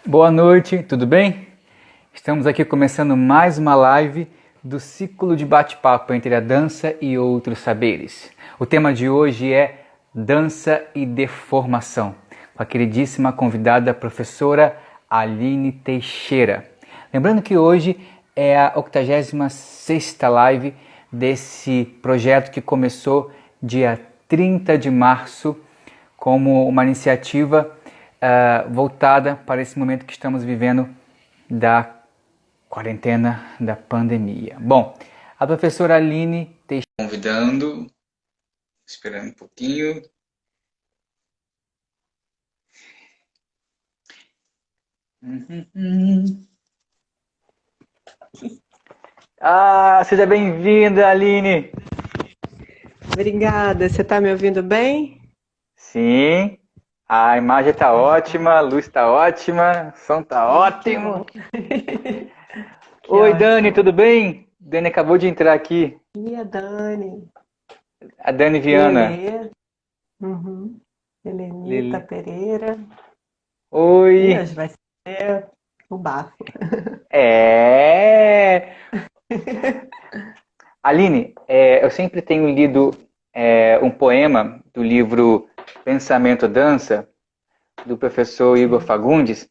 Boa noite, tudo bem? Estamos aqui começando mais uma live do ciclo de bate-papo entre a dança e outros saberes. O tema de hoje é dança e deformação, com a queridíssima convidada professora Aline Teixeira. Lembrando que hoje é a 86ª live desse projeto que começou dia 30 de março como uma iniciativa voltada para esse momento que estamos vivendo da quarentena, da pandemia. Bom, a professora Aline Teixeira convidando, esperando um pouquinho. Seja bem-vinda, Aline! Obrigada. Você está me ouvindo bem? Sim, a imagem está ótima, a luz está ótima, o som está Que ótimo. bom. Que Oi, Dani, ótimo. tudo bem? Dani acabou de entrar aqui. E a Dani? A Dani Viana. Lelê. Uhum. Helenita Lili. Pereira. E Oi! hoje vai ser o bafo. É! Aline, eu sempre tenho lido um poema do livro Pensamento Dança, do professor Igor Sim. Fagundes,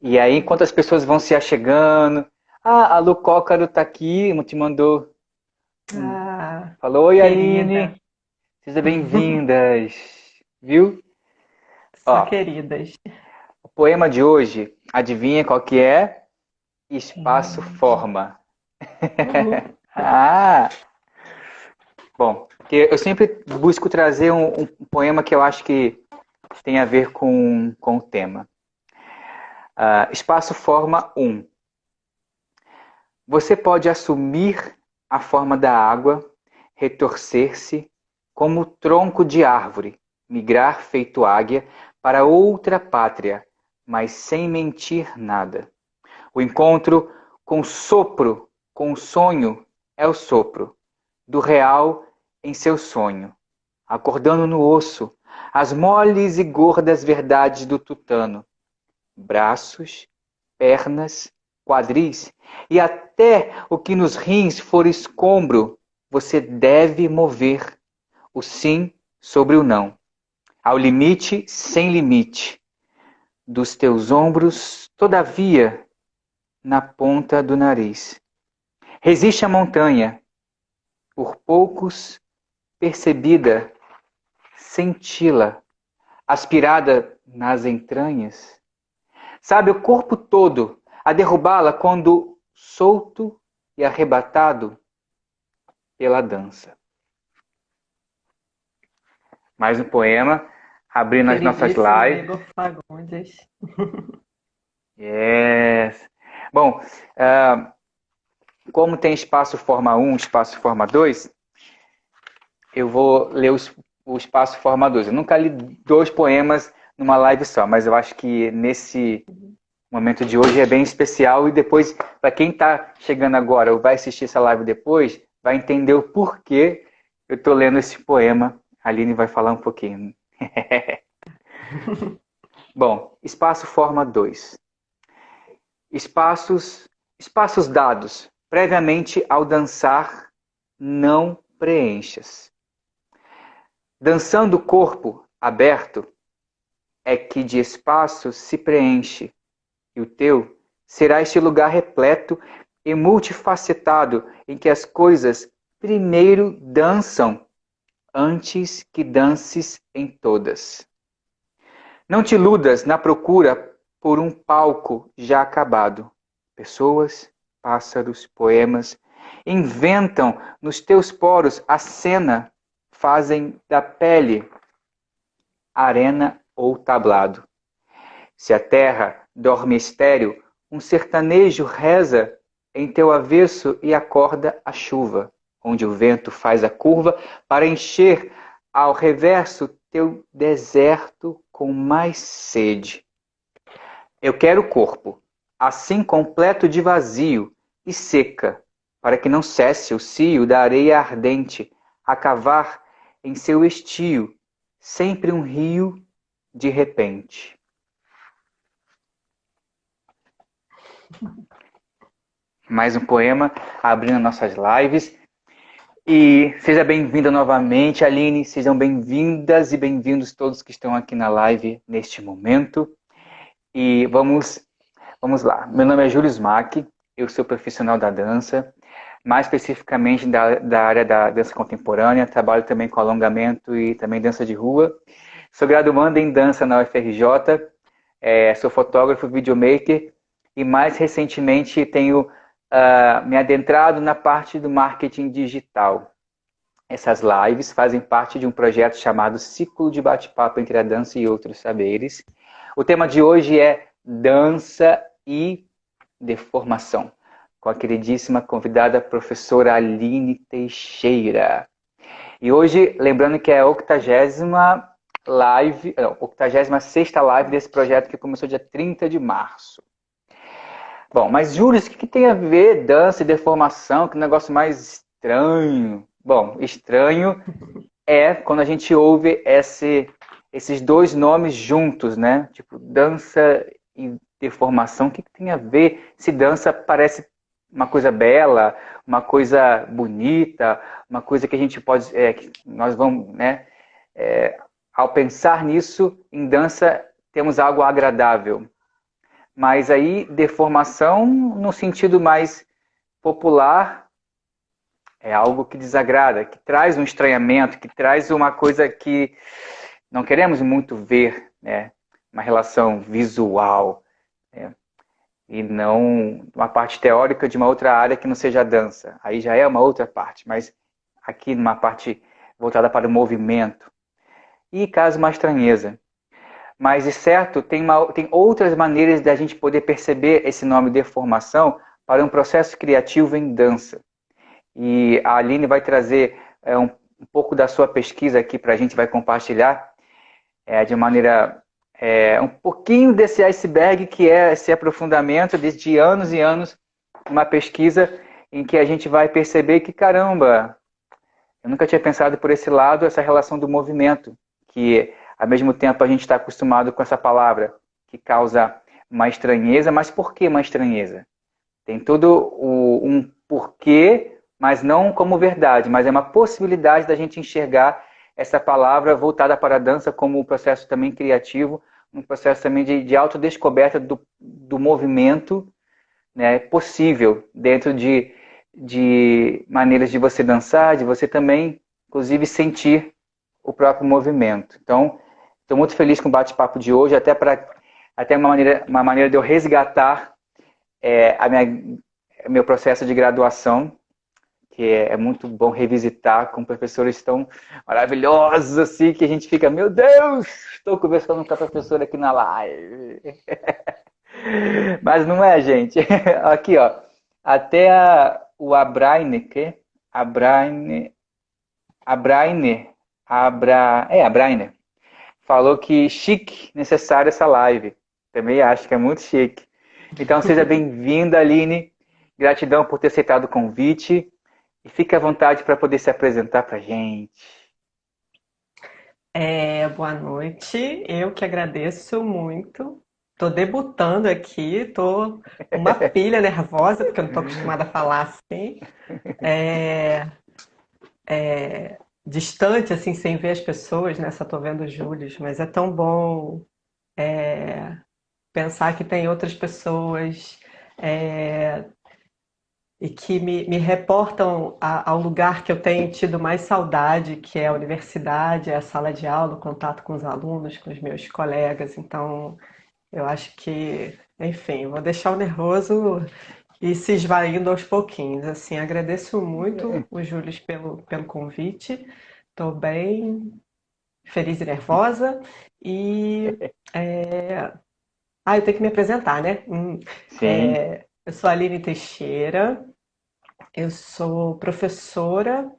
e aí enquanto as pessoas vão se achegando, a Lu Cócaro tá aqui, te mandou, Ah, falou, oi querida. Aline, seja bem-vindas, viu? Só Ó, queridas. o poema de hoje, adivinha qual que é? Espaço Hum. Forma. Uhum. Ah, bom, porque eu sempre busco trazer um poema que eu acho que tem a ver com o tema. Espaço forma 1. Você pode assumir a forma da água, retorcer-se como tronco de árvore, migrar feito águia para outra pátria, mas sem mentir nada. O encontro com o sopro, com o sonho, é o sopro do real em seu sonho, acordando no osso as moles e gordas verdades do tutano, braços, pernas, quadris e até o que nos rins for escombro, você deve mover o sim sobre o não, ao limite sem limite dos teus ombros, todavia, na ponta do nariz. Resiste a montanha, por poucos percebida, senti-la, aspirada nas entranhas. Sabe, o corpo todo a derrubá-la quando solto e arrebatado pela dança. Mais um poema, abrindo as nossas Queridíssimo lives. Igor Fagundes. Yes. Bom, como tem espaço forma 1, espaço forma 2, eu vou ler o espaço forma 2. Eu nunca li dois poemas numa live só, mas eu acho que nesse o momento de hoje é bem especial e depois, para quem está chegando agora ou vai assistir essa live depois, vai entender o porquê eu estou lendo esse poema. A Aline vai falar um pouquinho. Bom, espaço forma 2. Espaços dados previamente ao dançar, não preenchas. Dançando o corpo aberto é que de espaço se preenche, e o teu será este lugar repleto e multifacetado em que as coisas primeiro dançam antes que dances em todas. Não te iludas na procura por um palco já acabado. Pessoas, pássaros, poemas inventam nos teus poros a cena, fazem da pele arena ou tablado. Se a terra dorme estéril, um sertanejo reza em teu avesso e acorda a chuva, onde o vento faz a curva para encher ao reverso teu deserto com mais sede. Eu quero o corpo, assim completo de vazio e seca, para que não cesse o cio da areia ardente, a cavar em seu estio, sempre um rio de repente. Mais um poema abrindo nossas lives. E seja bem-vinda novamente, Aline. Sejam bem-vindas e bem-vindos todos que estão aqui na live neste momento. E vamos lá. Meu nome é Júlio Smack, eu sou profissional da dança, mais especificamente da área da dança contemporânea. Trabalho também com alongamento e também dança de rua. Sou graduando em dança na UFRJ, sou fotógrafo, videomaker e mais recentemente tenho me adentrado na parte do marketing digital. Essas lives fazem parte de um projeto chamado Ciclo de Bate-Papo entre a Dança e Outros Saberes. O tema de hoje é Dança e Deformação, com a queridíssima convidada professora Aline Teixeira. E hoje, lembrando que é a 86ª live desse projeto que começou dia 30 de março. Bom, mas Júlio, o que tem a ver dança e deformação? Que negócio mais estranho. Bom, estranho é quando a gente ouve esses dois nomes juntos, né? Tipo, dança e deformação. O que tem a ver? Se dança parece uma coisa bela, uma coisa bonita, uma coisa que a gente pode, que nós vamos, né? Ao pensar nisso, em dança temos algo agradável. Mas aí, deformação, no sentido mais popular, é algo que desagrada, que traz um estranhamento, que traz uma coisa que não queremos muito ver, né? Uma relação visual, né? E não uma parte teórica de uma outra área que não seja a dança. Aí já é uma outra parte, mas aqui numa parte voltada para o movimento. E caso uma estranheza. Mas, de certo, tem outras maneiras da gente poder perceber esse nome deformação para um processo criativo em dança. E a Aline vai trazer um pouco da sua pesquisa aqui para a gente, vai compartilhar de maneira um pouquinho desse iceberg que é esse aprofundamento de anos e anos, uma pesquisa em que a gente vai perceber que, caramba, eu nunca tinha pensado por esse lado, essa relação do movimento, que ao mesmo tempo a gente está acostumado com essa palavra, que causa uma estranheza, mas por que uma estranheza? Tem todo um porquê, mas não como verdade, mas é uma possibilidade da gente enxergar essa palavra voltada para a dança como um processo também criativo, um processo também de autodescoberta do movimento, né, possível dentro de maneiras de você dançar, de você também, inclusive, sentir o próprio movimento. Então, estou muito feliz com o bate-papo de hoje, até uma maneira de eu resgatar meu processo de graduação, que é muito bom revisitar com professores tão maravilhosos assim, que a gente fica, meu Deus, estou conversando com a professora aqui na live. Mas não é, gente. Aqui, ó. Até o Abrainer, Abrainer, falou que chique, necessário essa live. Também acho que é muito chique. Então seja bem-vinda, Aline. Gratidão por ter aceitado o convite. E fique à vontade para poder se apresentar para a gente. Boa noite, eu que agradeço muito. Tô debutando aqui, tô uma pilha nervosa, porque eu não tô acostumada a falar assim. É, Distante, assim, sem ver as pessoas, né? Só tô vendo os Júlios, mas é tão bom pensar que tem outras pessoas e que me reportam ao lugar que eu tenho tido mais saudade, que é a universidade, é a sala de aula, o contato com os alunos, com os meus colegas. Então, eu acho que, enfim, vou deixar o nervoso e se esvaindo aos pouquinhos. Assim, agradeço muito o Júlio pelo convite. Estou bem feliz e nervosa. E eu tenho que me apresentar, né? Sim. Eu sou a Aline Teixeira, eu sou professora,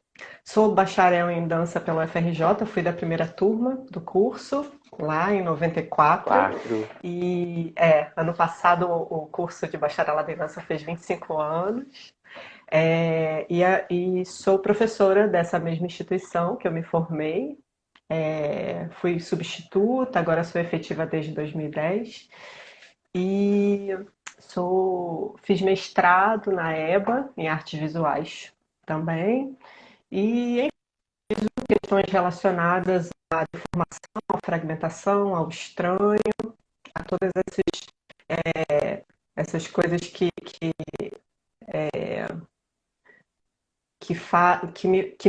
sou bacharel em dança pela UFRJ, fui da primeira turma do curso, lá em 94. Quatro. Ano passado o curso de bacharelado em dança fez 25 anos. E sou professora dessa mesma instituição que eu me formei. Fui substituta, agora sou efetiva desde 2010. E Fiz mestrado na EBA, em artes visuais também, e em questões relacionadas à deformação, à fragmentação, ao estranho, a todas essas coisas que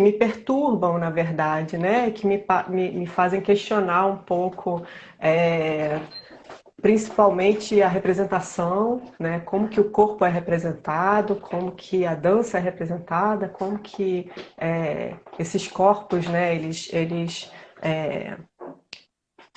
me perturbam, na verdade, né? Que me fazem questionar um pouco, é, principalmente a representação, né? Como que o corpo é representado, como que a dança é representada, como que esses corpos, né?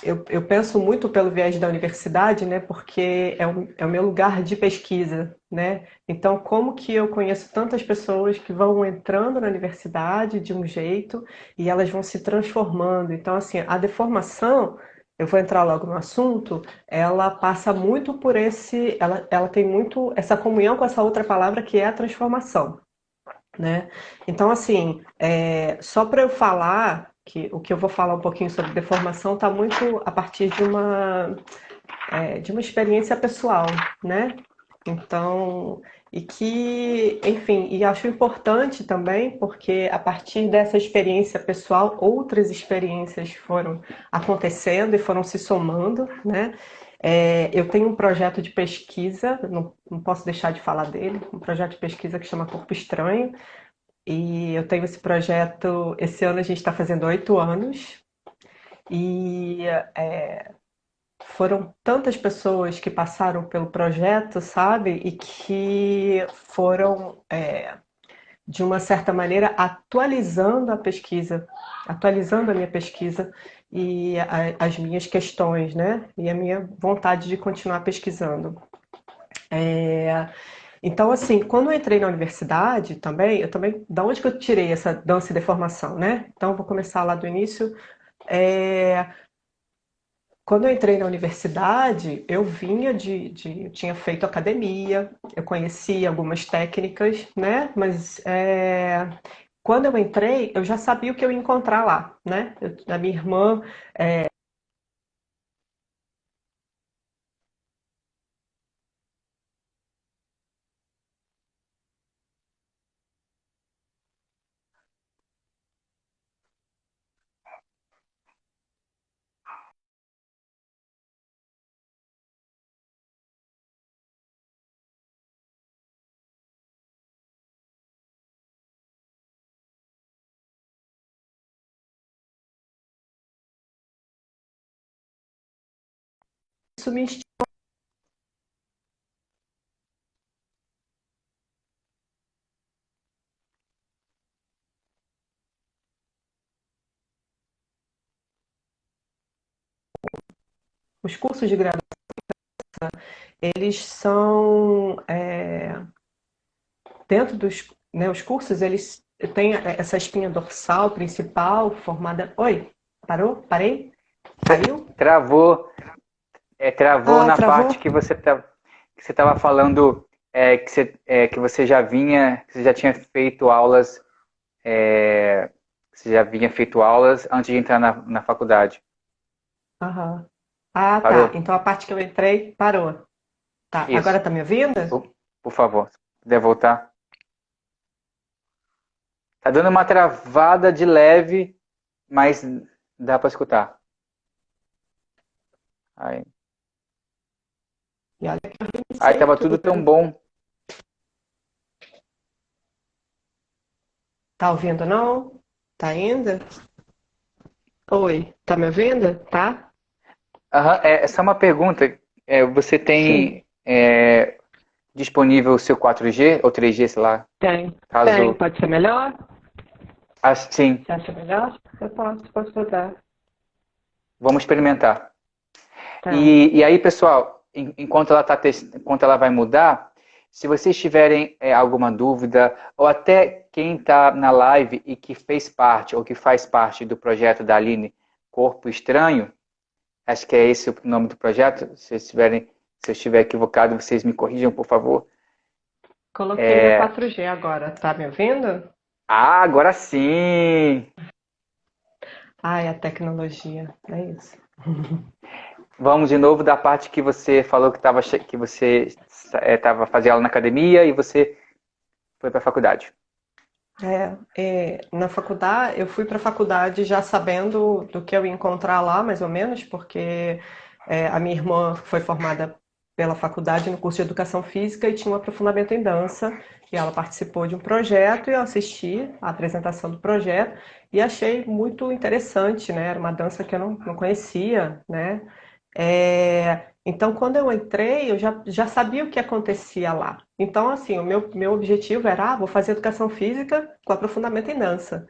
Eu penso muito pelo viés da universidade, né, porque é o meu lugar de pesquisa, né? Então, como que eu conheço tantas pessoas que vão entrando na universidade de um jeito e elas vão se transformando? Então, assim, a deformação, eu vou entrar logo no assunto, ela passa muito por ela tem muito essa comunhão com essa outra palavra que é a transformação, né? Então, assim, só para eu falar que o que eu vou falar um pouquinho sobre deformação está muito a partir de uma experiência pessoal, né? Então, enfim, e acho importante também, porque a partir dessa experiência pessoal, outras experiências foram acontecendo e foram se somando, né? Eu tenho um projeto de pesquisa, não posso deixar de falar dele, um projeto de pesquisa que chama Corpo Estranho, e eu tenho esse projeto, esse ano a gente está fazendo 8 anos, e foram tantas pessoas que passaram pelo projeto, sabe? E que foram, de uma certa maneira, atualizando a minha pesquisa e as minhas questões, né? E a minha vontade de continuar pesquisando. Então, assim, quando eu entrei na universidade também, da onde que eu tirei essa dança e deformação, né? Então, eu vou começar lá do início. É, Quando eu entrei na universidade, eu tinha feito academia, eu conhecia algumas técnicas, né? Mas quando eu entrei, eu já sabia o que eu ia encontrar lá, né? A minha irmã, isso me os cursos de graduação, eles são dentro dos, né, os cursos, eles têm essa espinha dorsal principal formada. Oi, parou? Parei? Caiu? Travou, travou Ah, na travou? parte que você estava falando que você já vinha, que você já tinha feito aulas, é, que você já vinha feito aulas antes de entrar na faculdade. Aham. Ah, tá. Parou? Então a parte que eu entrei parou. Tá. Isso. Agora tá me ouvindo? Por favor, se puder voltar. Tá dando uma travada de leve, mas dá para escutar. Aí, E olha que eu aí reiniciei tava tudo tão tudo. bom. Tá ouvindo não? Tá ainda? Oi, tá me ouvindo? Tá? Aham, essa é uma pergunta. Você Sim. tem disponível o seu 4G ou 3G, sei lá, Tem. Tem. caso Pode ser melhor? assim, Você acha melhor? Eu posso dar. vamos experimentar. Tá. E aí, pessoal, enquanto ela vai mudar, se vocês tiverem alguma dúvida, ou até quem está na live e que fez parte ou que faz parte do projeto da Aline Corpo Estranho, acho que é esse o nome do projeto. Se eu estiver equivocado, vocês me corrijam, por favor. Coloquei no 4G agora. Tá me ouvindo? Ah, agora sim! Ai, a tecnologia. É isso. Vamos de novo da parte que você falou que, que você estava fazendo aula na academia e você foi para a faculdade. Na faculdade, eu fui para a faculdade já sabendo do que eu ia encontrar lá, mais ou menos, porque a minha irmã foi formada pela faculdade no curso de Educação Física e tinha um aprofundamento em dança, e ela participou de um projeto e eu assisti a apresentação do projeto e achei muito interessante, né? Era uma dança que eu não conhecia, né? Então, quando eu entrei, eu já sabia o que acontecia lá. Então, assim, o meu objetivo era, vou fazer educação física com aprofundamento em dança.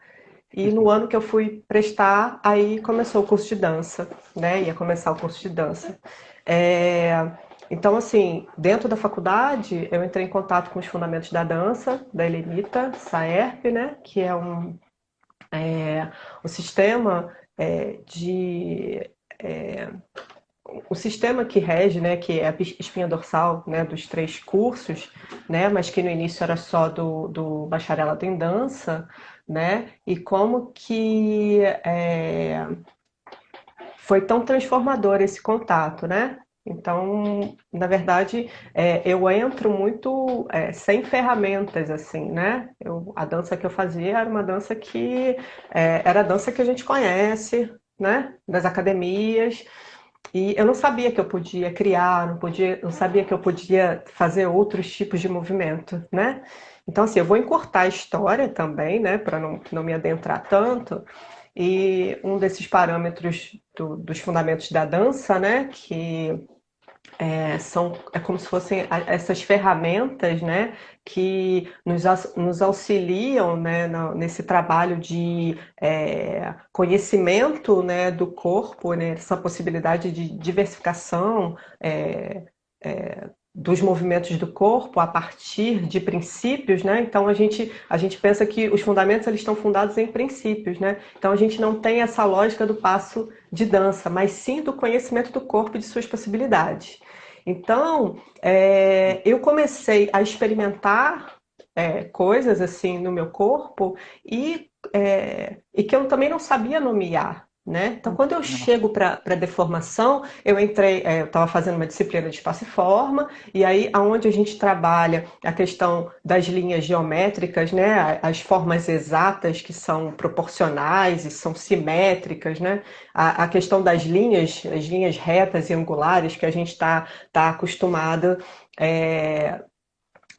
E no ano que eu fui prestar, aí começou o curso de dança, né? Ia começar o curso de dança. É, Então, assim, dentro da faculdade, eu entrei em contato com os fundamentos da dança, da Helenita Saerp, né? Que é um sistema de o sistema que rege, né, que é a espinha dorsal, né, dos 3 cursos, né, mas que no início era só do bacharelado em dança, né, e como que foi tão transformador esse contato, né? Então, na verdade, eu entro muito sem ferramentas, assim, né? A dança que eu fazia era uma dança que era a dança que a gente conhece, né? Das academias, e eu não sabia que eu podia criar, não sabia que eu podia fazer outros tipos de movimento, né? Então, assim, eu vou encurtar a história também, né, para não me adentrar tanto. E um desses parâmetros dos fundamentos da dança, né, que é como se fossem essas ferramentas, né, que nos auxiliam, né, nesse trabalho de conhecimento, né, do corpo, né, essa possibilidade de diversificação é, dos movimentos do corpo a partir de princípios, né? Então a gente pensa que os fundamentos eles estão fundados em princípios, né? Então a gente não tem essa lógica do passo de dança, mas sim do conhecimento do corpo e de suas possibilidades. Então, eu comecei a experimentar coisas assim no meu corpo e que eu também não sabia nomear. Né? Então, quando eu chego para a deformação, eu estava fazendo uma disciplina de espaço e forma, e aí aonde a gente trabalha a questão das linhas geométricas, né? As formas exatas que são proporcionais e são simétricas, né? A questão das linhas, as linhas retas e angulares que a gente tá acostumado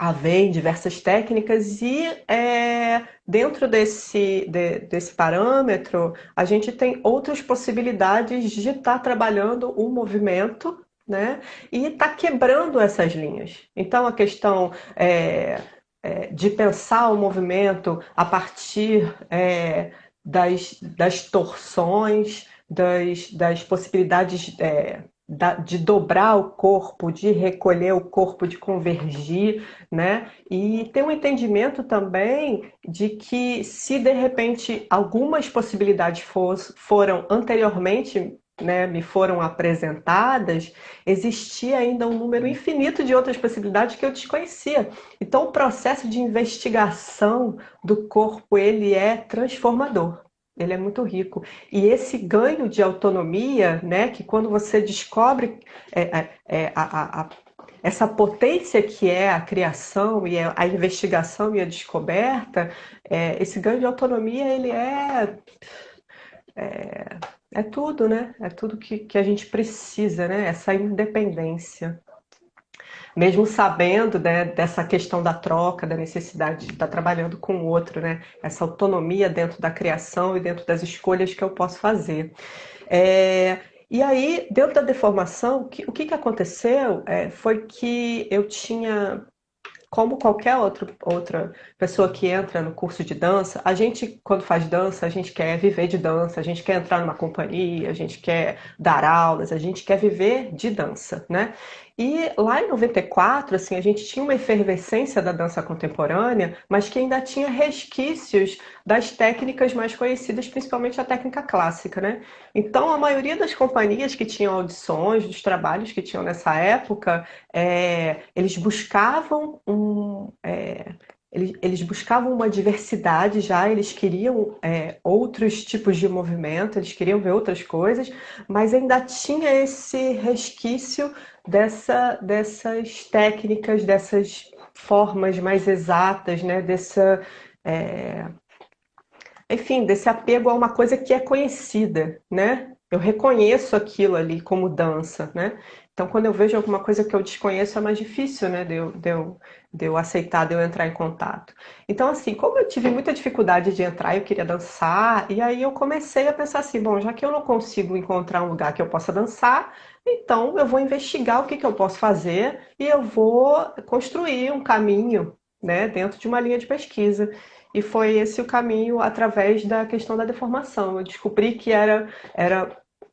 a ver em diversas técnicas e dentro desse parâmetro a gente tem outras possibilidades de estar trabalhando o movimento, né? E estar quebrando essas linhas. Então a questão de pensar o movimento a partir das torções, das possibilidades de dobrar o corpo, de recolher o corpo, de convergir, né? E ter um entendimento também de que se de repente algumas possibilidades foram anteriormente, né, me foram apresentadas, existia ainda um número infinito de outras possibilidades que eu desconhecia. Então, o processo de investigação do corpo ele é transformador. Ele é muito rico. E esse ganho de autonomia, né, que quando você descobre essa potência que é a criação e a investigação e a descoberta, esse ganho de autonomia ele é tudo, né? É tudo que a gente precisa, né? Essa independência. Mesmo sabendo, né, dessa questão da troca, da necessidade de estar trabalhando com o outro, né? Essa autonomia dentro da criação e dentro das escolhas que eu posso fazer. E aí, dentro da deformação, o que aconteceu foi que eu tinha como qualquer outra pessoa que entra no curso de dança, a gente, quando faz dança, a gente quer viver de dança, a gente quer entrar numa companhia, a gente quer dar aulas, a gente quer viver de dança, né? E lá em 94, assim, a gente tinha uma efervescência da dança contemporânea, mas que ainda tinha resquícios das técnicas mais conhecidas, principalmente a técnica clássica, né? Então, a maioria das companhias que tinham audições, dos trabalhos que tinham nessa época, eles buscavam eles buscavam uma diversidade já, eles queriam outros tipos de movimento, eles queriam ver outras coisas, mas ainda tinha esse resquício dessas técnicas, dessas formas mais exatas, né? É, enfim, desse apego a uma coisa que é conhecida, né? Eu reconheço aquilo ali como dança, né? Então, quando eu vejo alguma coisa que eu desconheço, é mais difícil, né, de eu aceitar, de eu entrar em contato. Então, assim, como eu tive muita dificuldade de entrar, eu queria dançar, e aí eu comecei a pensar assim, bom, já que eu não consigo encontrar um lugar que eu possa dançar, então eu vou investigar o que eu posso fazer e eu vou construir um caminho, né, dentro de uma linha de pesquisa. E foi esse o caminho através da questão da deformação. Eu descobri que era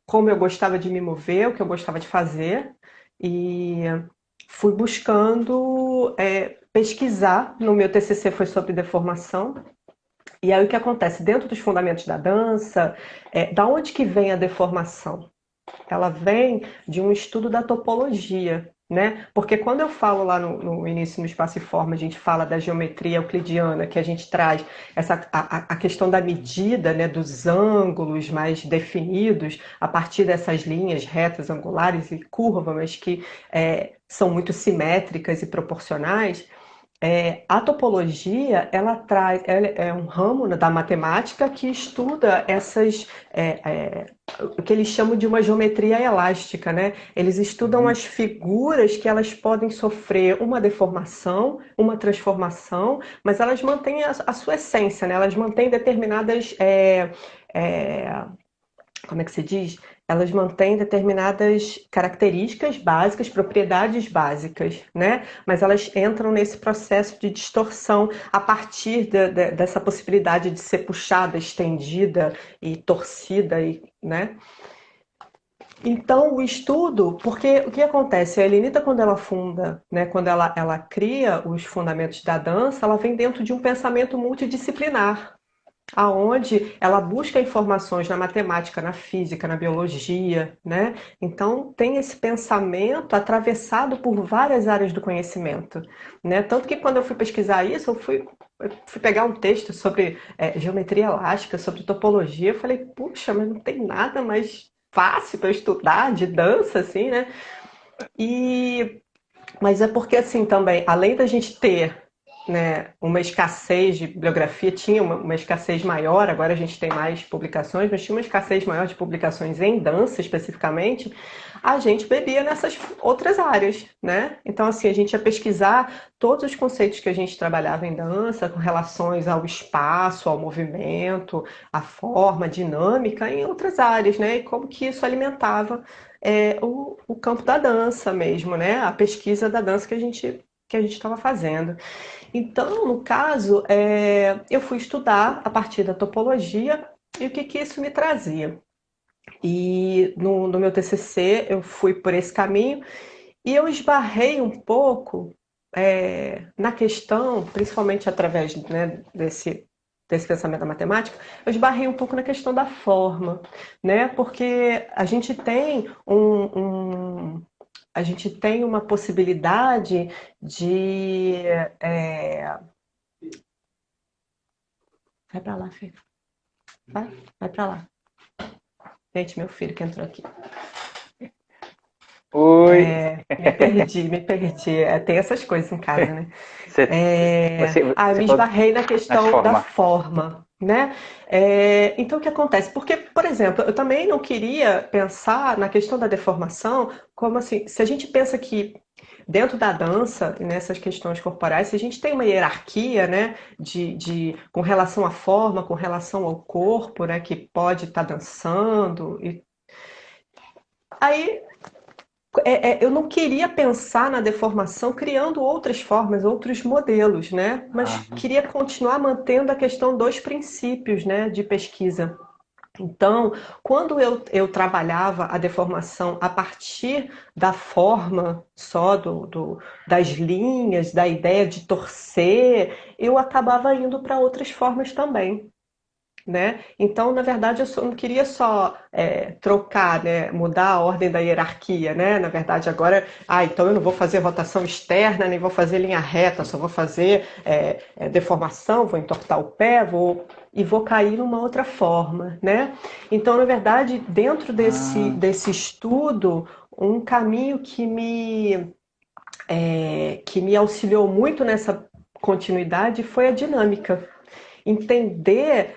como eu gostava de me mover, o que eu gostava de fazer, e fui buscando pesquisar. No meu TCC foi sobre deformação. E aí o que acontece? Dentro dos fundamentos da dança, da onde que vem a deformação? Ela vem de um estudo da topologia, né? Porque quando eu falo lá no início, no Espaço e Forma, a gente fala da geometria euclidiana, que a gente traz a questão da medida, né, dos ângulos mais definidos a partir dessas linhas retas, angulares e curvas, mas que são muito simétricas e proporcionais. A topologia, ela é um ramo da matemática que estuda o que eles chamam de uma geometria elástica, né? Eles estudam Uhum. as figuras que elas podem sofrer uma deformação, uma transformação, mas elas mantêm a sua essência, né? Elas mantêm determinadas é, como é que se diz? Elas mantêm determinadas características básicas, propriedades básicas, né? Mas elas entram nesse processo de distorção a partir dessa possibilidade de ser puxada, estendida e torcida, né? Então, o estudo, porque o que acontece? A Helenita, quando ela funda, né, quando ela cria os fundamentos da dança, ela vem dentro de um pensamento multidisciplinar, aonde ela busca informações na matemática, na física, na biologia, né? Então tem esse pensamento atravessado por várias áreas do conhecimento, né? Tanto que quando eu fui pesquisar isso, eu fui pegar um texto sobre geometria elástica, sobre topologia, eu falei, puxa, mas não tem nada mais fácil para estudar de dança, assim, né? E mas é porque assim também, além da gente ter, né, uma escassez de bibliografia, tinha uma escassez maior, agora a gente tem mais publicações, mas tinha uma escassez maior de publicações em dança especificamente, a gente bebia nessas outras áreas, né? Então, assim, a gente ia pesquisar todos os conceitos que a gente trabalhava em dança, com relações ao espaço, ao movimento, à forma, à dinâmica, em outras áreas, né? E como que isso alimentava o campo da dança mesmo, né? A pesquisa da dança que a gente estava fazendo. Então, no caso, eu fui estudar a partir da topologia e o que que isso me trazia. E no meu TCC eu fui por esse caminho e eu esbarrei um pouco na questão, principalmente através, né, desse pensamento da matemática, eu esbarrei um pouco na questão da forma, né? Porque a gente tem uma possibilidade de. é, Vai pra lá, Fê. Vai pra lá. Gente, meu filho que entrou aqui. Oi. Me perdi, me perdi. Tem essas coisas em casa, né? Você, Eu você me falou esbarrei na na questão da forma. forma, né? Então, o que acontece? Porque, por exemplo, eu também não queria pensar na questão da deformação como assim, se a gente pensa que dentro da dança e nessas questões corporais, se a gente tem uma hierarquia, né, com relação à forma, com relação ao corpo, né, que pode estar dançando, e aí eu não queria pensar na deformação criando outras formas, outros modelos, né? Mas Ah, queria continuar mantendo a questão dos princípios, né, de pesquisa. Então, quando eu trabalhava a deformação a partir da forma só das linhas, da ideia de torcer, eu acabava indo para outras formas também. né? Então, na verdade, não queria só trocar, né, mudar a ordem da hierarquia, né? Na verdade, agora, então eu não vou fazer rotação externa, nem vou fazer linha reta, só vou fazer deformação, vou entortar o pé, e vou cair numa outra forma, né? Então, na verdade, dentro Ah, desse estudo, um caminho que me auxiliou muito nessa continuidade foi a dinâmica. Entender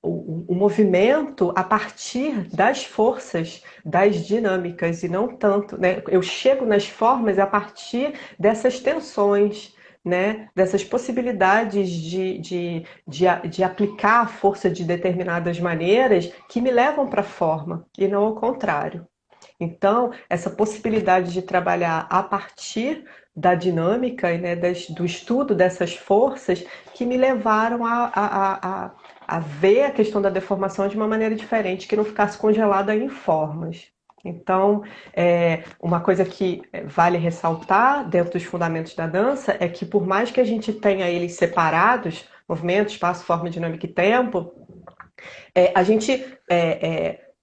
o movimento a partir das forças, das dinâmicas, e não tanto, né? Eu chego nas formas a partir dessas tensões, né? Dessas possibilidades de aplicar a força de determinadas maneiras que me levam para a forma, e não ao contrário. Então, essa possibilidade de trabalhar a partir da dinâmica e, né, do estudo dessas forças que me levaram a ver a questão da deformação de uma maneira diferente, que não ficasse congelada em formas. Então, uma coisa que vale ressaltar dentro dos fundamentos da dança é que, por mais que a gente tenha eles separados, movimento, espaço, forma, dinâmica e tempo, a gente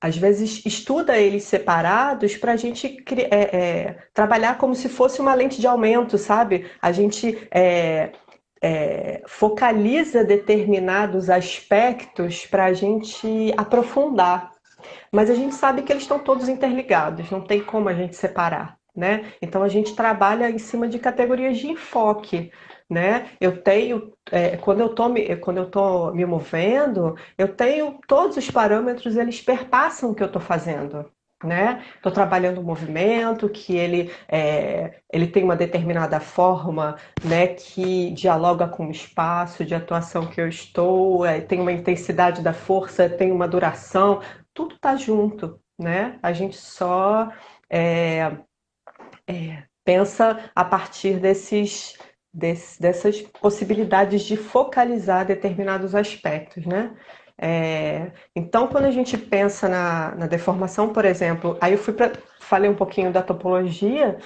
às vezes estuda eles separados para a gente trabalhar como se fosse uma lente de aumento, sabe? A gente focaliza determinados aspectos para a gente aprofundar. Mas a gente sabe que eles estão todos interligados, não tem como a gente separar, né? Então a gente trabalha em cima de categorias de enfoque, né? Eu tenho, quando eu tô me movendo, eu tenho todos os parâmetros, eles perpassam o que eu estou fazendo. Né? Estou trabalhando um movimento que ele tem uma determinada forma, né, que dialoga com o espaço de atuação que eu estou, tem uma intensidade da força, tem uma duração, tudo está junto, né? A gente só é, pensa a partir dessas possibilidades de focalizar determinados aspectos, né? Então, quando a gente pensa na deformação, por exemplo, aí falei um pouquinho da topologia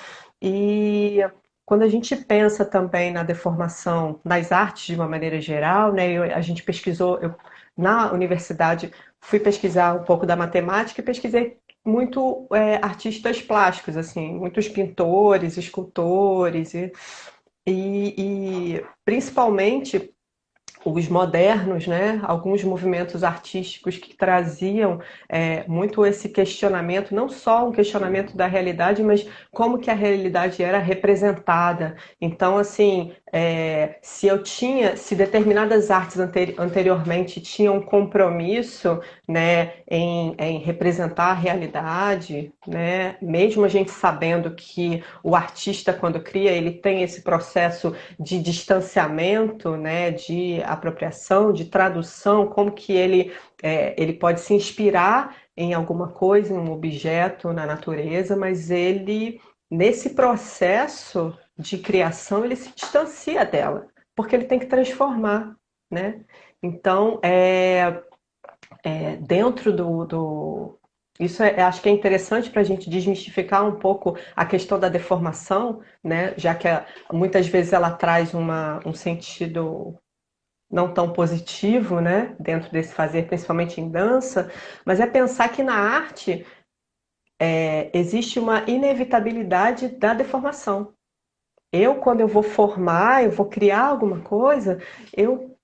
e quando a gente pensa também na deformação nas artes de uma maneira geral, né? A gente pesquisou, na universidade fui pesquisar um pouco da matemática e pesquisei muito artistas plásticos, assim, muitos pintores, escultores e principalmente os modernos, né? Alguns movimentos artísticos que traziam muito esse questionamento, não só um questionamento da realidade, mas como que a realidade era representada. Então, assim, se determinadas artes anteriormente tinham um compromisso, né, em representar a realidade, né, mesmo a gente sabendo que o artista, quando cria, ele tem esse processo de distanciamento, né, de apropriação, de tradução, como que ele pode se inspirar em alguma coisa, em um objeto na natureza, mas ele, nesse processo de criação, ele se distancia dela, porque ele tem que transformar, né? Então, dentro isso acho que é interessante para a gente desmistificar um pouco a questão da deformação, né? Já que muitas vezes ela traz um sentido não tão positivo, né? Dentro desse fazer, principalmente em dança, mas é pensar que na arte existe uma inevitabilidade da deformação. Quando eu vou formar, eu vou criar alguma coisa, eu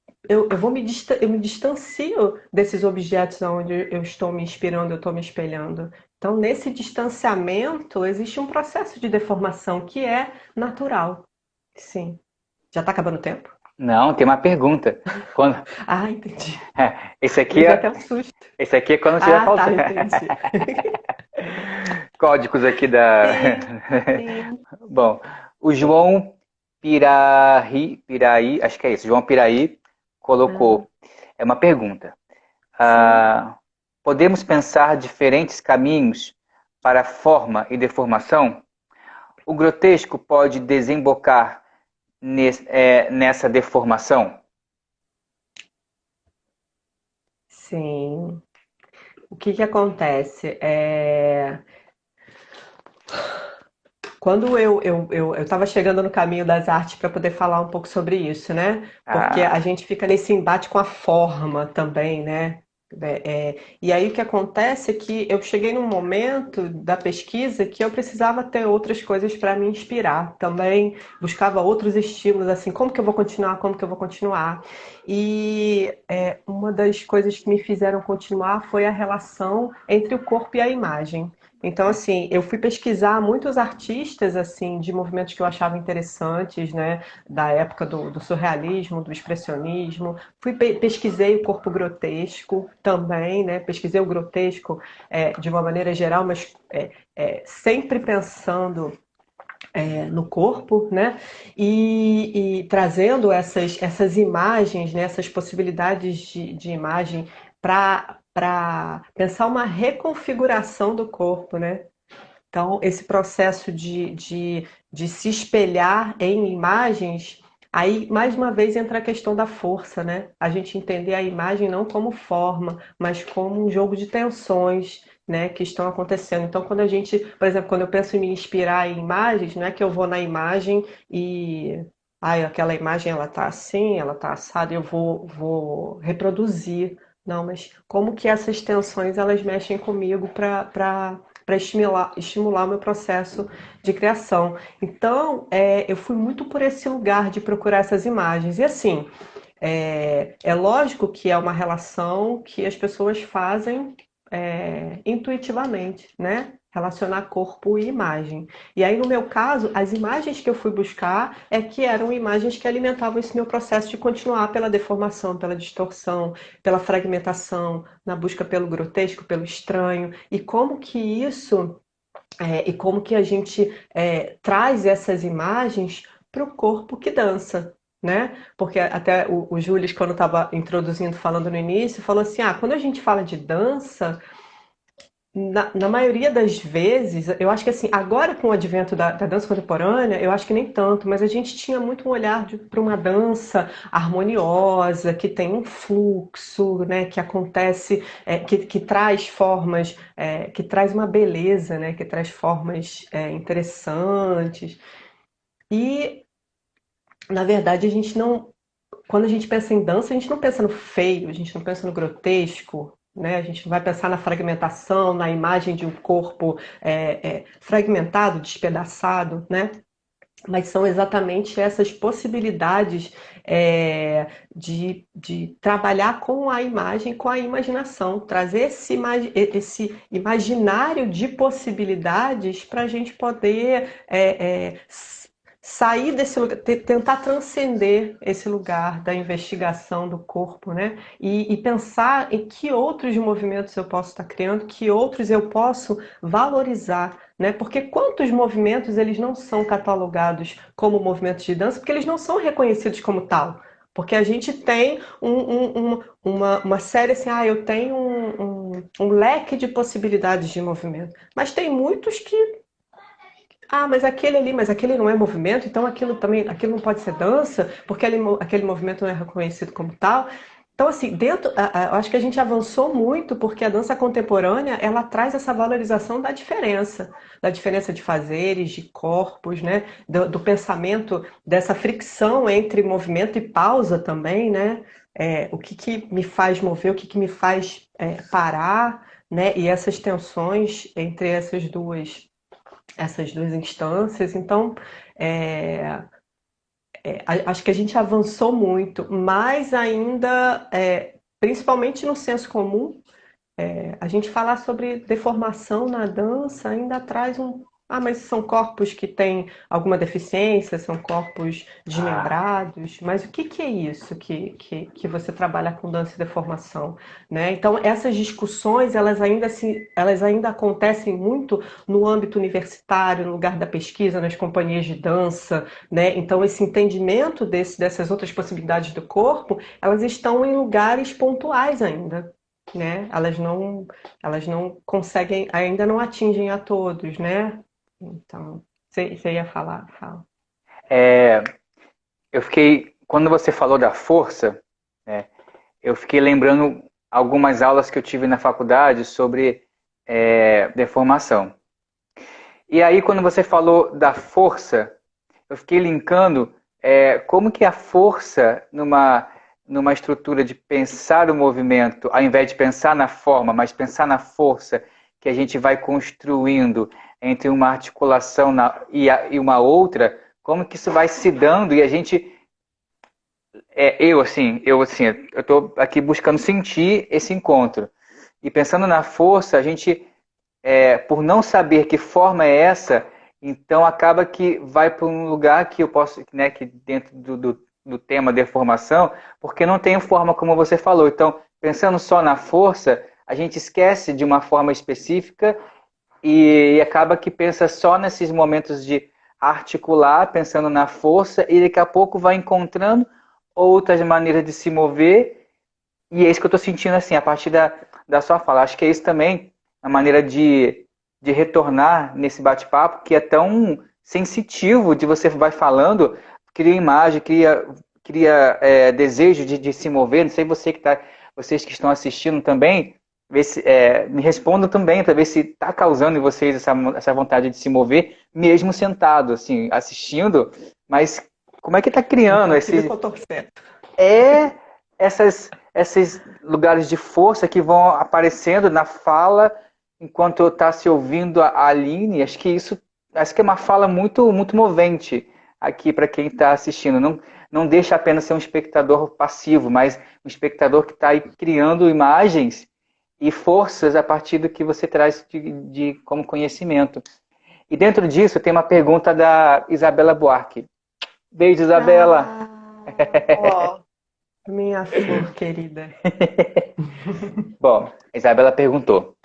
me distancio desses objetos onde eu estou me inspirando, eu estou me espelhando. Então, nesse distanciamento, existe um processo de deformação que é natural. Sim. Já está acabando o tempo? não, tem uma pergunta. Quando... Ah, entendi. Esse Me aqui deu até é, um susto. esse aqui é quando tiver Ah, tá, faltando. entendi. Códigos aqui da. Sim, sim. Bom, o João Piraí, acho que é isso. João Piraí Ah, colocou. É uma pergunta. sim. Ah, podemos pensar diferentes caminhos para forma e deformação? O grotesco pode desembocar nessa deformação? Sim. O que que acontece? Quando eu estava chegando no caminho das artes para poder falar um pouco sobre isso, né? Porque a Ah, gente fica nesse embate com a forma também, né? E aí o que acontece é que eu cheguei num momento da pesquisa que eu precisava ter outras coisas para me inspirar. Também buscava outros estímulos, assim, como que eu vou continuar, como que eu vou continuar. E uma das coisas que me fizeram continuar foi a relação entre o corpo e a imagem. Então, assim, eu fui pesquisar muitos artistas, assim, de movimentos que eu achava interessantes, né? Da época do surrealismo, do expressionismo. Pesquisei o corpo grotesco também, né? Pesquisei o grotesco de uma maneira geral, mas sempre pensando no corpo, né? E trazendo essas imagens, né? Essas possibilidades de imagem para pensar uma reconfiguração do corpo, né? Então, esse processo de se espelhar em imagens, aí, mais uma vez, entra a questão da força, né? A gente entender a imagem não como forma, mas como um jogo de tensões, né, que estão acontecendo. Então, quando a gente, por exemplo, quando eu penso em me inspirar em imagens, não é que eu vou na imagem e aquela imagem ela tá assim, ela tá assada, eu vou reproduzir. Não, mas como que essas tensões elas mexem comigo para estimular o meu processo de criação. Então, eu fui muito por esse lugar de procurar essas imagens. E assim, é lógico que é uma relação que as pessoas fazem intuitivamente, né? Relacionar corpo e imagem. E aí, no meu caso, as imagens que eu fui buscar que eram imagens que alimentavam esse meu processo de continuar pela deformação, pela distorção, pela fragmentação, na busca pelo grotesco, pelo estranho, e como que a gente traz essas imagens para o corpo que dança, né? Porque até o Júlio, quando estava introduzindo, falando no início, falou assim: quando a gente fala de dança, na maioria das vezes, eu acho que assim, agora com o advento da dança contemporânea, eu acho que nem tanto, mas a gente tinha muito um olhar para uma dança harmoniosa, que tem um fluxo, né, que acontece, que traz formas, que traz uma beleza, né, que traz formas interessantes. E, na verdade, a gente não, quando a gente pensa em dança, a gente não pensa no feio, a gente não pensa no grotesco, né? A gente não vai pensar na fragmentação, na imagem de um corpo fragmentado, despedaçado, né? Mas são exatamente essas possibilidades de trabalhar com a imagem, com a imaginação, trazer esse imaginário de possibilidades para a gente poder sair desse lugar, tentar transcender esse lugar da investigação do corpo, né? E pensar em que outros movimentos eu posso estar criando, que outros eu posso valorizar, né? Porque quantos movimentos eles não são catalogados como movimentos de dança, porque eles não são reconhecidos como tal. Porque a gente tem uma série assim, eu tenho um leque de possibilidades de movimento. Mas tem muitos que mas aquele não é movimento, então aquilo não pode ser dança, porque aquele movimento não é reconhecido como tal. Então, assim, eu acho que a gente avançou muito porque a dança contemporânea, ela traz essa valorização da diferença de fazeres, de corpos, né? Do pensamento, dessa fricção entre movimento e pausa também, né? O que me faz mover, o que me faz parar, né? E essas tensões entre essas duas instâncias. Então, é, acho que a gente avançou muito, mas ainda, principalmente no senso comum, a gente falar sobre deformação na dança ainda traz um. Mas são corpos que têm alguma deficiência, são corpos ah, desmembrados, mas o que é isso que você trabalha com dança e deformação? Né? Então, essas discussões, elas ainda acontecem muito no âmbito universitário, no lugar da pesquisa, nas companhias de dança, né? Então, esse entendimento dessas outras possibilidades do corpo, elas estão em lugares pontuais ainda, né? Elas não conseguem, ainda não atingem a todos, né? Então, você ia falar, fala. é, eu fiquei, quando você falou da força, né, eu fiquei lembrando algumas aulas que eu tive na faculdade sobre deformação. E aí, quando você falou da força, eu fiquei linkando como que a força numa estrutura de pensar o movimento, ao invés de pensar na forma, mas pensar na força que a gente vai construindo entre uma articulação e uma outra, como que isso vai se dando e a gente eu estou aqui buscando sentir esse encontro. E pensando na força, a gente, por não saber que forma é essa, então acaba que vai para um lugar que eu posso, né, que dentro do tema deformação, porque não tem forma como você falou. Então, pensando só na força, a gente esquece de uma forma específica e acaba que pensa só nesses momentos de articular, pensando na força, e daqui a pouco vai encontrando outras maneiras de se mover, e é isso que eu estou sentindo assim, a partir da sua fala. Acho que é isso também, a maneira de retornar nesse bate-papo, que é tão sensitivo, de você vai falando, cria imagem, cria desejo de se mover. Não sei vocês que estão assistindo também, ver se, me respondam também, para ver se está causando em vocês essa vontade de se mover, mesmo sentado, assim, assistindo, mas como é que está Eu criando tô aqui me esse, contorcendo. é esses lugares de força que vão aparecendo na fala enquanto está se ouvindo a Aline. Acho que é uma fala muito movente aqui para quem está assistindo. Não deixa apenas ser um espectador passivo, mas um espectador que está aí criando imagens e forças a partir do que você traz como conhecimento. E dentro disso tem uma pergunta da Isabela Buarque. Beijo, Isabela! Ah, ó, minha flor querida. Bom, a Isabela perguntou: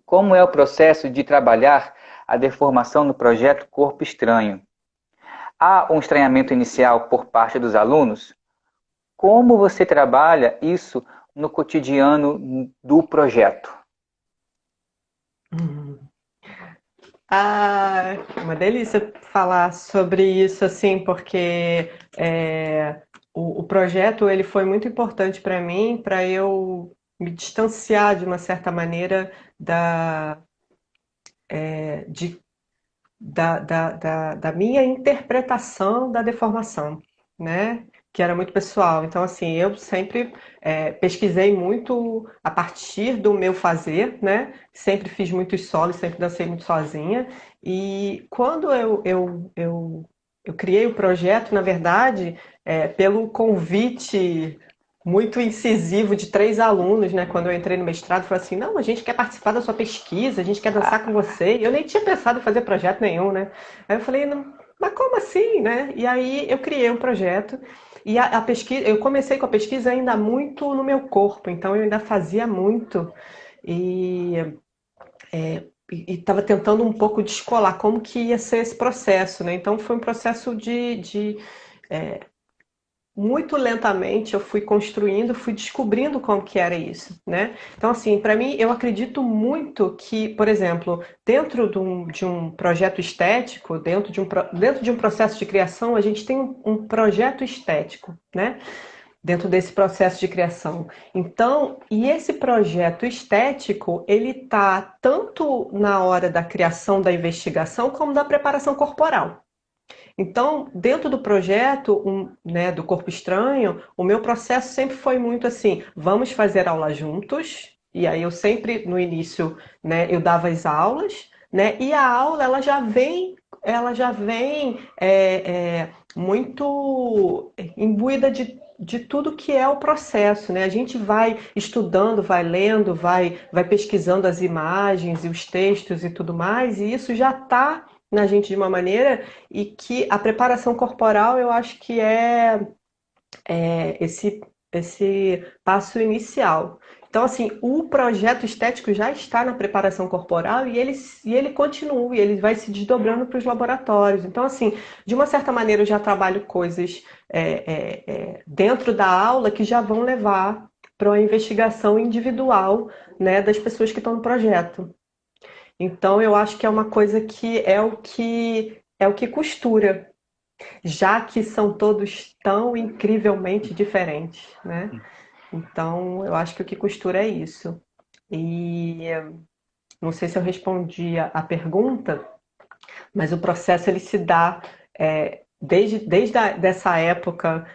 como é o processo de trabalhar a deformação no projeto Corpo Estranho? Há um estranhamento inicial por parte dos alunos? Como você trabalha isso no cotidiano do projeto? Uhum. Ah, uma delícia falar sobre isso, assim, porque o projeto ele foi muito importante para mim, para eu me distanciar de uma certa maneira da, de da minha interpretação da deformação, né? Que era muito pessoal. Então, assim, eu sempre pesquisei muito a partir do meu fazer, né? Sempre fiz muitos solos, sempre dancei muito sozinha. E quando eu criei o projeto, na verdade, pelo convite muito incisivo de 3 alunos, né? Quando eu entrei no mestrado, falou assim: não, a gente quer participar da sua pesquisa, a gente quer dançar com você. E eu nem tinha pensado em fazer projeto nenhum, né? Aí eu falei: não, mas como assim, né? E aí eu criei um projeto e a pesquisa, eu comecei com a pesquisa ainda muito no meu corpo, então eu ainda fazia muito e estava tentando um pouco descolar como que ia ser esse processo, né? Então foi um processo muito lentamente eu fui construindo, fui descobrindo como que era isso, né? Então, assim, para mim, eu acredito muito que, por exemplo, dentro de um projeto estético, dentro de um processo de criação, a gente tem um projeto estético, né? Dentro desse processo de criação. Então, e esse projeto estético, ele tá tanto na hora da criação da investigação como da preparação corporal. Então, dentro do projeto, né, do Corpo Estranho, o meu processo sempre foi muito assim: vamos fazer aula juntos. E aí eu sempre, no início, né, eu dava as aulas, né, e a aula ela já vem muito imbuída de tudo que é o processo, né? A gente vai estudando, vai lendo, vai pesquisando as imagens e os textos e tudo mais, e isso já está na gente de uma maneira e que a preparação corporal eu acho que esse passo inicial. Então, assim, o projeto estético já está na preparação corporal e ele continua, e ele vai se desdobrando para os laboratórios. Então, assim, de uma certa maneira eu já trabalho coisas dentro da aula que já vão levar para uma investigação individual, né, das pessoas que estão no projeto. Então eu acho que é uma coisa que é o que costura, já que são todos tão incrivelmente diferentes, né? Então eu acho que o que costura é isso. E não sei se eu respondi a pergunta, Mas o processo ele se dá dessa época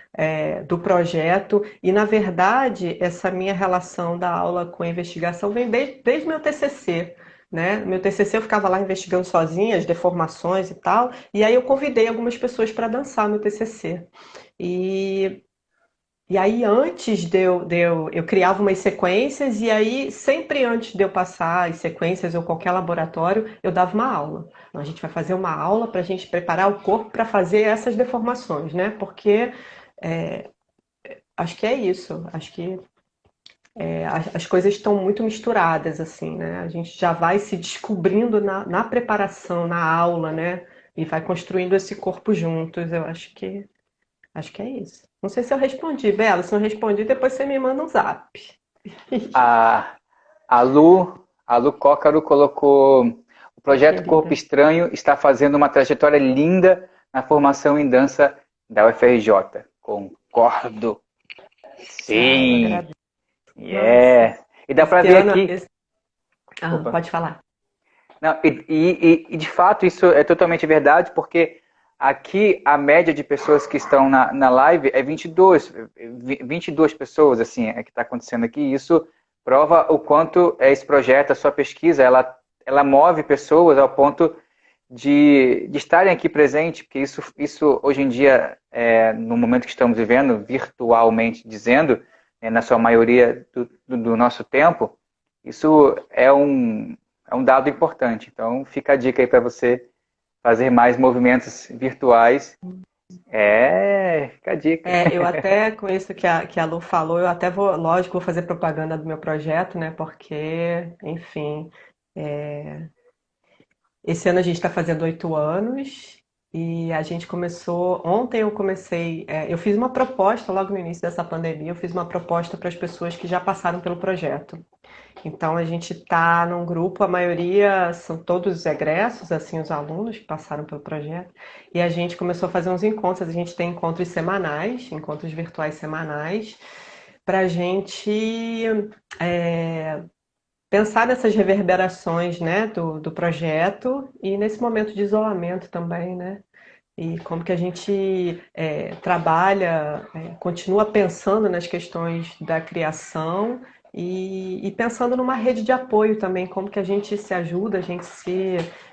do projeto e, na verdade, essa minha relação da aula com a investigação vem desde meu TCC. Né? Meu TCC eu ficava lá investigando sozinha as deformações e tal, e aí eu convidei algumas pessoas para dançar no TCC. E e aí, antes eu criava umas sequências, e aí, sempre antes de eu passar as sequências ou qualquer laboratório, eu dava uma aula. Então, a gente vai fazer uma aula para a gente preparar o corpo para fazer essas deformações, né? Porque acho que é isso. Acho que as coisas estão muito misturadas, assim, né? A gente já vai se descobrindo na preparação, na aula, né? E vai construindo esse corpo juntos. Eu acho que é isso. Não sei se eu respondi, Bela. Se não respondi, depois você me manda um zap. A, a Lu Cócaro colocou: o projeto Corpo Querida. Estranho está fazendo uma trajetória linda na formação em dança da UFRJ. Concordo. Ah, eu Sim. agradeço. Nossa. Yeah. E dá para Esse ver ano. aqui. Opa. Pode falar. Não, e, de fato isso é totalmente verdade, porque aqui a média de pessoas que estão na live é 22 pessoas, assim, é que está acontecendo aqui. Isso prova o quanto esse projeto, a sua pesquisa, ela move pessoas ao ponto de estarem aqui presentes, porque isso hoje em dia, no momento que estamos vivendo, virtualmente dizendo, na sua maioria do nosso tempo, isso é um dado importante. Então, fica a dica aí para você fazer mais movimentos virtuais. Fica a dica. Eu até, com isso que a Lu falou, eu até vou, lógico, vou fazer propaganda do meu projeto, né? Porque, enfim, esse ano a gente está fazendo 8 anos e a gente começou. Ontem eu comecei. Eu fiz uma proposta logo no início dessa pandemia. Eu fiz uma proposta para as pessoas que já passaram pelo projeto. Então a gente está num grupo, a maioria são todos egressos, assim, os alunos que passaram pelo projeto. E a gente começou a fazer uns encontros. A gente tem encontros semanais, encontros virtuais semanais, para a gente é, pensar nessas reverberações, né, do projeto e nesse momento de isolamento também, né? E como que a gente trabalha, continua pensando nas questões da criação e pensando numa rede de apoio também, como que a gente se ajuda, a gente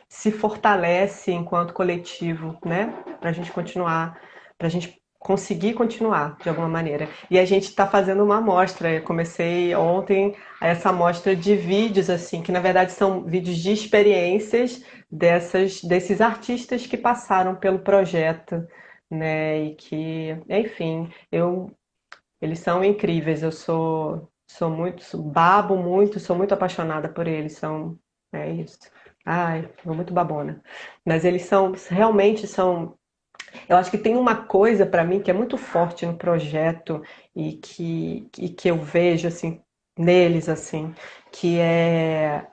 se fortalece enquanto coletivo, né? Para a gente continuar, para a gente conseguir continuar de alguma maneira. E a gente está fazendo uma amostra. Eu comecei ontem essa amostra de vídeos, assim, que na verdade são vídeos de experiências desses artistas que passaram pelo projeto, né? E que, enfim, eles são incríveis. Eu sou muito, babo muito, sou muito apaixonada por eles. É isso. Ai, sou muito babona. Mas eles realmente são. Eu acho que tem uma coisa para mim que é muito forte no projeto e que eu vejo assim neles assim, que é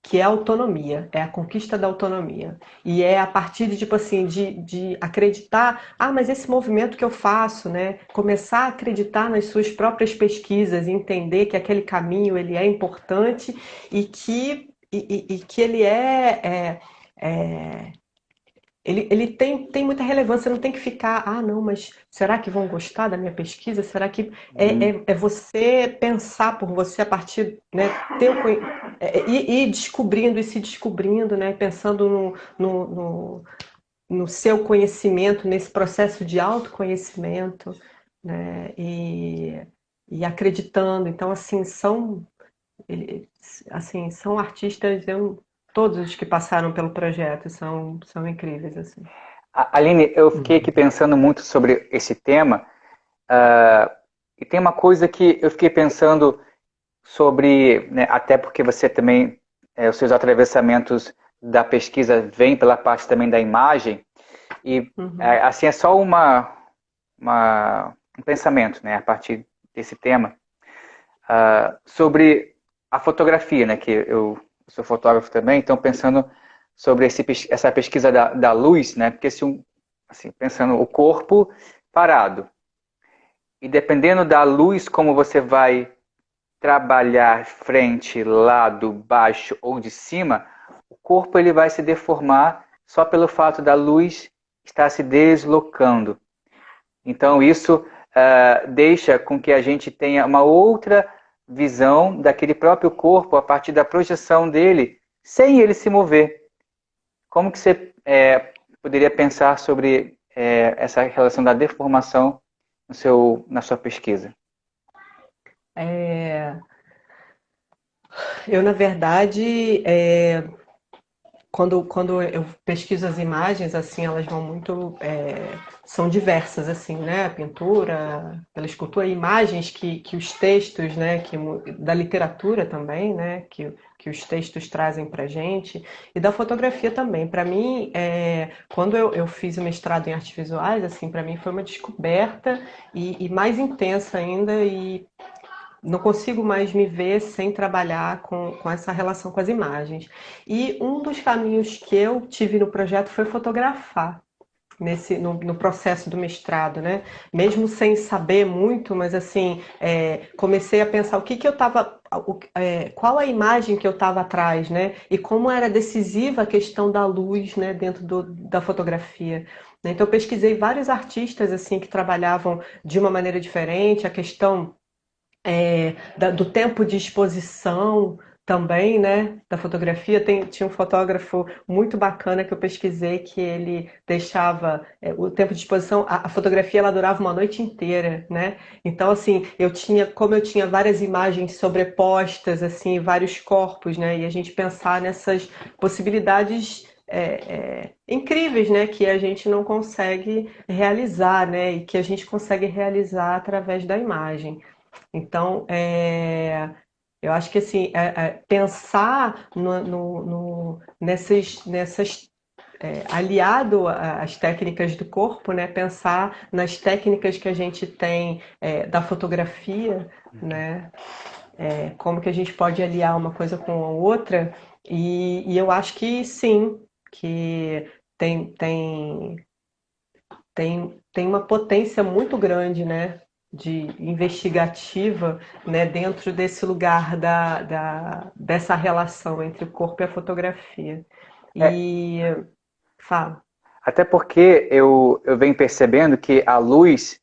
que é a autonomia, é a conquista da autonomia. E é a partir de, tipo assim, de acreditar, mas esse movimento que eu faço, né? Começar a acreditar nas suas próprias pesquisas, e entender que aquele caminho ele é importante e que ele ele tem muita relevância, não tem que ficar, não, mas será que vão gostar da minha pesquisa? Será que é você pensar por você a partir, né, ir descobrindo e se descobrindo, né, pensando no seu conhecimento, nesse processo de autoconhecimento, né, e acreditando. Então, ele- assim, são artistas, todos os que passaram pelo projeto são incríveis, assim. Aline, eu fiquei aqui pensando muito sobre esse tema, e tem uma coisa que eu fiquei pensando sobre, né, até porque você também, os seus atravessamentos da pesquisa vêm pela parte também da imagem, e Uhum. assim, é só um pensamento, né, a partir desse tema, sobre a fotografia, né, que eu sou fotógrafo também, então pensando sobre essa pesquisa da luz, né, porque assim, pensando o corpo parado, e dependendo da luz como você vai trabalhar frente, lado, baixo ou de cima, o corpo ele vai se deformar só pelo fato da luz estar se deslocando. Então, isso deixa com que a gente tenha uma outra visão daquele próprio corpo a partir da projeção dele, sem ele se mover. Como que você poderia pensar sobre essa relação da deformação na sua pesquisa? É, eu, na verdade, quando eu pesquiso as imagens, assim, elas vão muito, são diversas, assim, né? A pintura, pela escultura, imagens que os textos, né? Da literatura também, né? Que os textos trazem para gente, e da fotografia também. Para mim, quando eu fiz o mestrado em artes visuais, assim, para mim foi uma descoberta e mais intensa ainda, e não consigo mais me ver sem trabalhar com essa relação com as imagens. E um dos caminhos que eu tive no projeto foi fotografar. No processo do mestrado, né? Mesmo sem saber muito, mas assim, comecei a pensar o que eu estava, qual a imagem que eu estava atrás, né? E como era decisiva a questão da luz, né? Dentro da fotografia. Então, eu pesquisei vários artistas assim que trabalhavam de uma maneira diferente, a questão do tempo de exposição também, né, da fotografia. Tinha um fotógrafo muito bacana que eu pesquisei, que ele deixava o tempo de exposição, a fotografia ela durava uma noite inteira, né? Então, assim, como eu tinha várias imagens sobrepostas, assim, vários corpos, né, e a gente pensar nessas possibilidades incríveis, né, que a gente não consegue realizar, né, e que a gente consegue realizar através da imagem. Então, eu acho que assim, pensar aliado às técnicas do corpo, né? Pensar nas técnicas que a gente tem da fotografia, né? Como que a gente pode aliar uma coisa com a outra, e eu acho que sim, que tem, tem, tem uma potência muito grande, né? De investigativa, né, dentro desse lugar dessa relação entre o corpo e a fotografia. É, E fala. até porque eu venho percebendo que a luz,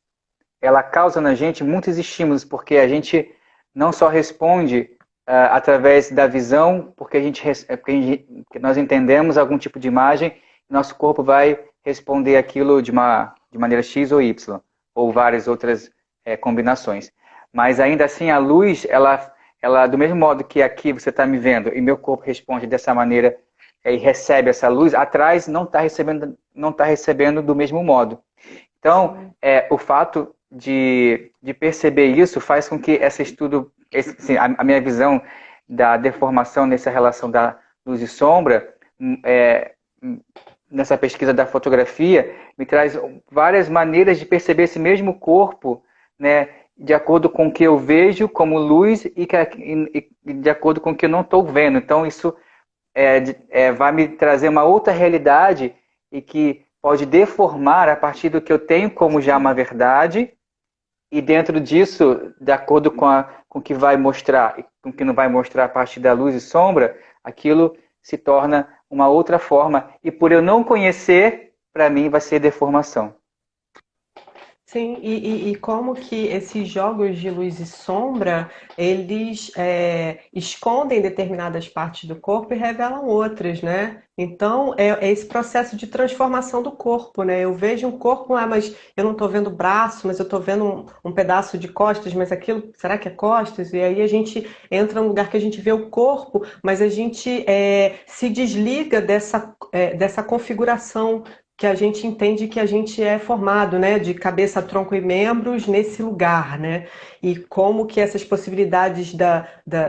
ela causa na gente muitos estímulos, porque a gente não só responde através da visão, porque porque nós entendemos algum tipo de imagem, nosso corpo vai responder aquilo de maneira X ou Y, ou várias outras combinações. Mas ainda assim, a luz, ela, do mesmo modo que aqui você está me vendo e meu corpo responde dessa maneira e recebe essa luz, atrás não tá recebendo do mesmo modo. Então, Sim. o fato de perceber isso faz com que esse estudo, assim, a minha visão da deformação nessa relação da luz e sombra, é, nessa pesquisa da fotografia, me traz várias maneiras de perceber esse mesmo corpo, né, de acordo com o que eu vejo como luz e de acordo com o que eu não estou vendo. Então, isso vai me trazer uma outra realidade e que pode deformar a partir do que eu tenho como já uma verdade, e dentro disso, de acordo com o que vai mostrar e com o que não vai mostrar a partir da luz e sombra, aquilo se torna uma outra forma. E por eu não conhecer, para mim vai ser deformação. Sim, e como que esses jogos de luz e sombra, eles escondem determinadas partes do corpo e revelam outras, né? Então, é esse processo de transformação do corpo, né? Eu vejo um corpo, mas eu não estou vendo braço, mas eu estou vendo um pedaço de costas, mas aquilo, será que é costas? E aí a gente entra num lugar que a gente vê o corpo, mas a gente se desliga dessa configuração que a gente entende que a gente é formado, né, de cabeça, tronco e membros nesse lugar, né? E como que essas possibilidades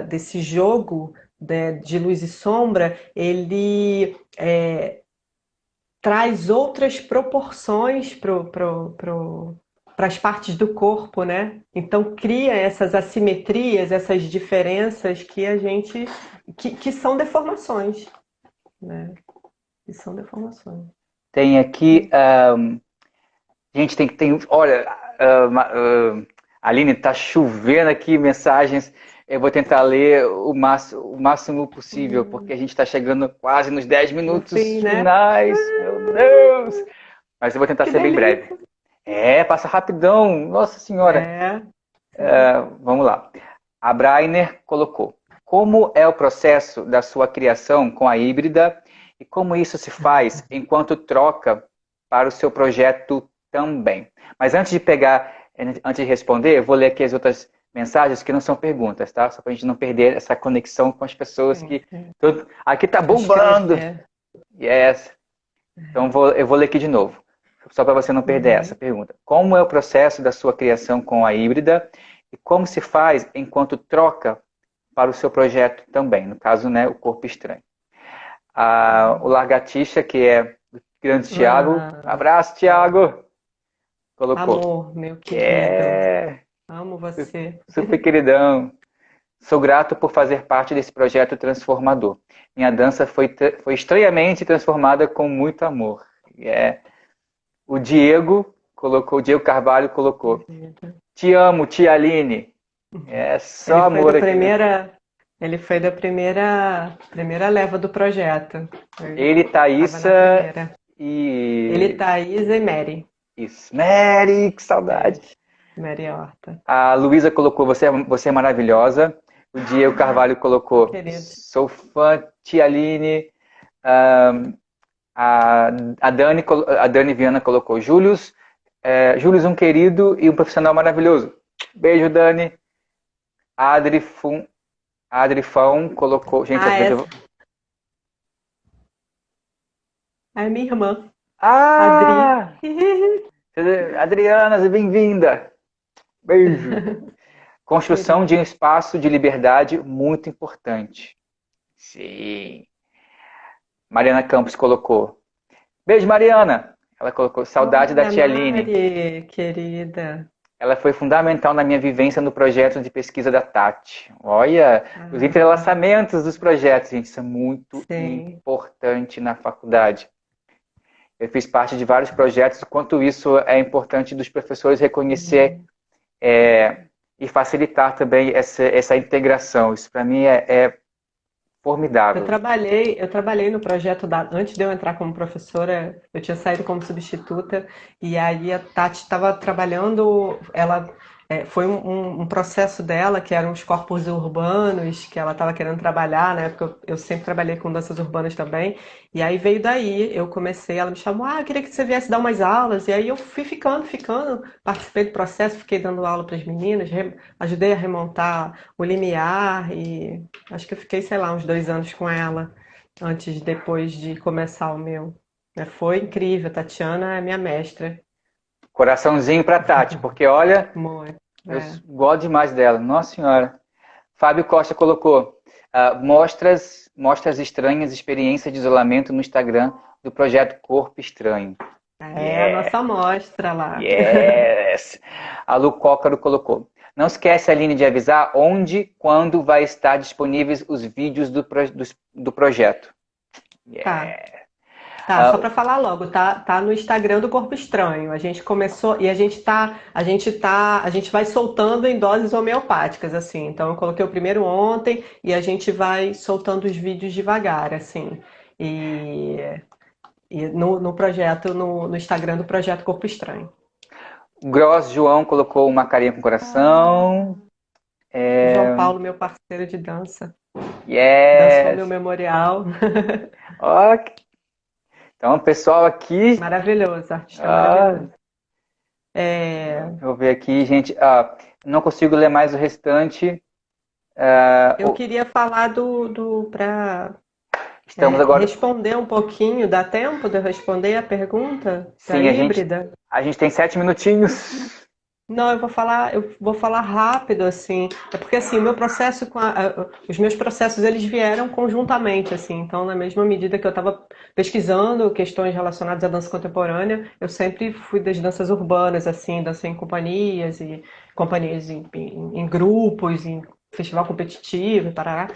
desse jogo, né, de luz e sombra, ele traz outras proporções para as partes do corpo, né? Então cria essas assimetrias, essas diferenças que a gente que são deformações, né? Que são deformações. Tem aqui, gente, olha, Aline, tá chovendo aqui mensagens. Eu vou tentar ler o máximo possível, porque a gente está chegando quase nos 10 No minutos fim, né? finais. Meu Deus! Mas eu vou tentar Que ser bem breve. delícia! Passa rapidão. Nossa Senhora. É, sim. Vamos lá. A Brainer colocou: como é o processo da sua criação com a híbrida e como isso se faz enquanto troca para o seu projeto também? Mas antes de responder, eu vou ler aqui as outras mensagens que não são perguntas, tá? Só para a gente não perder essa conexão com as pessoas Sim, que. sim. Aqui tá bombando! Escrever. Yes! Então eu vou ler aqui de novo, só para você não perder essa Uhum. pergunta. Como é o processo da sua criação com a híbrida e como se faz enquanto troca para o seu projeto também, no caso, né, o Corpo Estranho. O Largatixa, que é o grande Tiago, Ah, abraço, Tiago, colocou. amor, meu querido. É, Amo você. super queridão. Sou grato por fazer parte desse projeto transformador. Minha dança foi estranhamente transformada com muito amor. O Diego Carvalho colocou. Te amo, tia Aline. É Ele só foi amor do aqui. primeira, ele foi da primeira leva do projeto. Ele, Estava na Thaísa primeira. Ele, e. Thaís e Mary. Isso. Mary, que saudade. Beijo. Mary Horta. A Luísa colocou: você é maravilhosa. O Diego Carvalho colocou: Querido. sou fã, tia Aline. Ah, A, a Dani Viana colocou: Július, um querido e um profissional maravilhoso. Beijo, Dani. A Adri, Fun, a Adri Fão colocou. Gente, Ah, essa é minha irmã, Adri. Ah! Adriana, seja bem-vinda. Beijo. Construção de um Querida. espaço de liberdade muito importante. Sim. Mariana Campos colocou: beijo, Mariana. Ela colocou: saudade da Olha, tia Aline. Mari, querida. Ela foi fundamental na minha vivência no projeto de pesquisa da Tati. Olha, os Ah, entrelaçamentos dos projetos, gente, isso é muito sim. importante na faculdade. Eu fiz parte de vários projetos, o quanto isso é importante dos professores reconhecer Uhum. e facilitar também essa integração. Isso para mim é formidável. Eu trabalhei no projeto antes de eu entrar como professora, eu tinha saído como substituta e aí a Tati estava trabalhando, foi um processo dela que eram os corpos urbanos que ela estava querendo trabalhar, né? Porque eu sempre trabalhei com danças urbanas também. E aí veio daí, eu comecei, ela me chamou, eu queria que você viesse dar umas aulas. E aí eu fui ficando, participei do processo, fiquei dando aula para as meninas, ajudei a remontar o limiar e acho que eu fiquei, sei lá, uns 2 anos com ela, depois de começar o meu. Foi incrível, a Tatiana é minha mestra. Coraçãozinho para Tati, porque olha, Muito. eu gosto demais dela. Nossa Senhora. Fábio Costa colocou: mostras estranhas, experiência de isolamento no Instagram do projeto Corpo Estranho. A Yeah, nossa amostra lá. yes! A Lu Cócaro colocou: não esquece, Aline, de avisar onde, quando vai estar disponíveis os vídeos do projeto. Tá. Yeah. Tá, só para falar logo, tá no Instagram do Corpo Estranho. A gente começou e a gente vai soltando em doses homeopáticas, assim. Então eu coloquei o primeiro ontem e a gente vai soltando os vídeos devagar, assim. E, e no projeto, no Instagram do Projeto Corpo Estranho. Gross João colocou uma carinha com coração. João Paulo, meu parceiro de dança, dançou meu Yes! memorial. Ó, então, pessoal aqui. Maravilhoso, artista Ah, maravilhoso. É, deixa eu ver aqui, gente. Não consigo ler mais o restante. eu queria falar para Estamos agora. responder um pouquinho, dá tempo de eu responder a pergunta da Sim, híbrida? a gente tem 7 minutinhos. Não, eu vou falar rápido, assim. É porque assim, o meu processo os meus processos eles vieram conjuntamente, assim. Então, na mesma medida que eu estava pesquisando questões relacionadas à dança contemporânea, eu sempre fui das danças urbanas, assim, dancei em companhias em grupos, festival competitivo, e parará.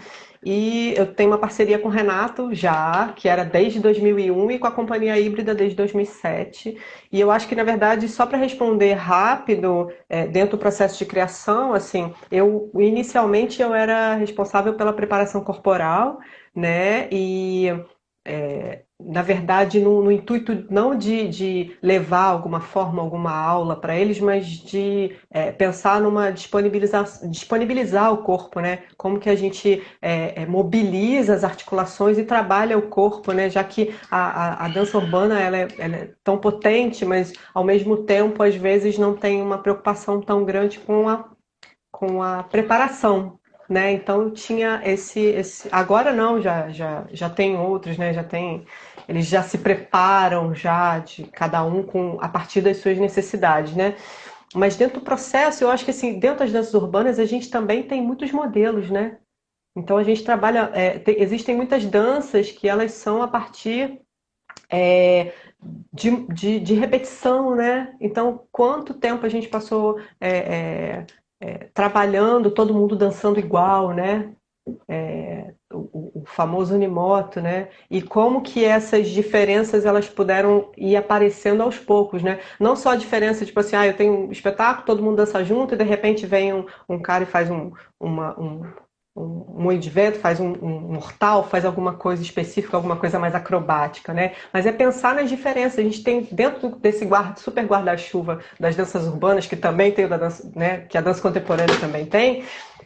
E eu tenho uma parceria com o Renato já, que era desde 2001, e com a Companhia Híbrida desde 2007. E eu acho que, na verdade, só para responder rápido, dentro do processo de criação, assim, eu inicialmente eu era responsável pela preparação corporal, né? E na verdade, no intuito não de levar alguma forma, alguma aula para eles, mas de pensar numa disponibilizar o corpo, né? Como que a gente mobiliza as articulações e trabalha o corpo, né? Já que a dança urbana ela é tão potente, mas ao mesmo tempo, às vezes, não tem uma preocupação tão grande com a preparação, né? Então tinha agora não, já tem outros, né? Já tem, eles já se preparam já de cada um com a partir das suas necessidades, né? Mas dentro do processo, eu acho que assim, dentro das danças urbanas a gente também tem muitos modelos, né? Então a gente trabalha, existem muitas danças que elas são a partir é, de repetição, né? Então, quanto tempo a gente passou trabalhando, todo mundo dançando igual, né? O famoso unimoto, né? E como que essas diferenças elas puderam ir aparecendo aos poucos, né? Não só a diferença, tipo assim, eu tenho um espetáculo, todo mundo dança junto e de repente vem um cara e faz um moinho de vento, faz um mortal, faz alguma coisa específica, alguma coisa mais acrobática, né? Mas é pensar nas diferenças. A gente tem dentro desse super guarda-chuva das danças urbanas, que também tem o da dança, né? Que a dança contemporânea também tem,